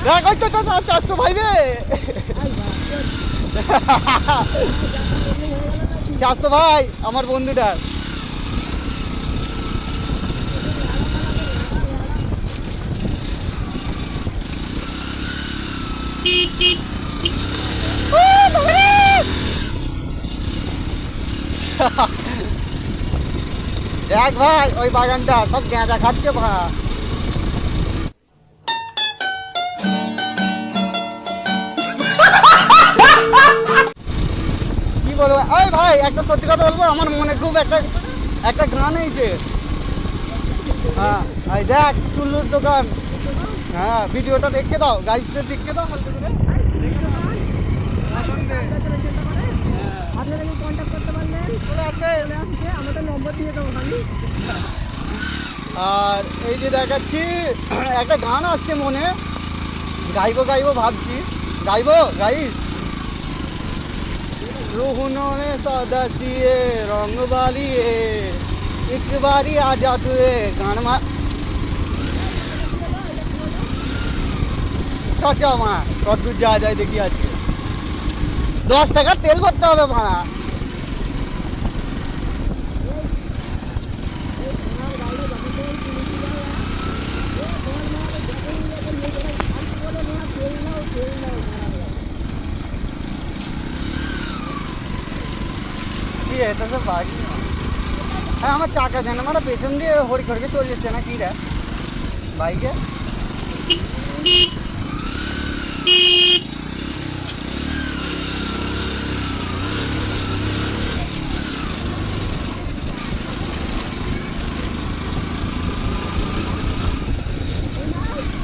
দেখ ওই তো চাষ তো ভাই রে, চাষ তো ভাই আমার বন্ধুটা। দেখ ভাই ওই বাগানটা সব গাঁজা খাচ্ছে ভা। কি বলবো ওই ভাই, একটা সত্যি কথা বলবো, আমার মনে খুব একটা গান এইছে। হ্যাঁ এই দেখ চুল্লুর দোকান। হ্যাঁ ভিডিওটা দেখতে দাও, গাইজদের দেখতে দাও হালকা করে। আপনারা কন্ট্যাক্ট করতে পারলেন, চলে আসবে আমাদের নম্বর দিয়ে দেবো খালি। আর এই যে দেখাচ্ছি একটা গান আসছে মনে, গাইবো ভাবছি, গাইস रूहों ने सौदा किए रंग वालिए एक बारी आ जा तुए गान मार চাচা মা কত দূর যাওয়া যায় দেখি আজকে। 10 টাকার তেল ভরতে হবে ভাড়া। কি এটা সব বাড়ি, হ্যাঁ আমার চাকা জানে আমার পেছন দিয়ে হরি খড়কে চলে যাচ্ছে না কি রে বাইকে।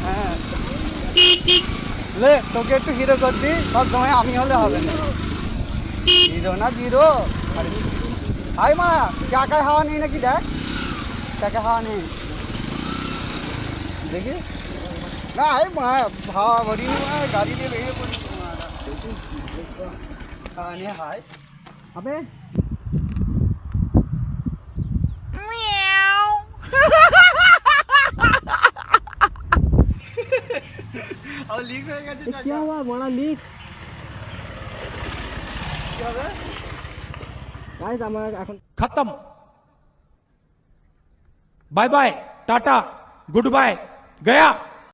হ্যাঁ লে তোকে একটু হিরো কর দি, সব সময় আমি হলে হবে না, হিরো না জিরো। আরে হাই মা চাকায় হাওয়া নেই নাকি, দেখ চাকায় হাওয়া নেই দেখি না। এই মা হাওয়া ভরি নি মা, গাড়ি নিয়ে ভেঙে পড়ি হাওয়া নিয়ে। হাই হবে লিক হয়ে গেছে। কি হওয়া বড় লিক কি হবে গাইস আমার এখন खत्म। Bye bye tata good bye गया।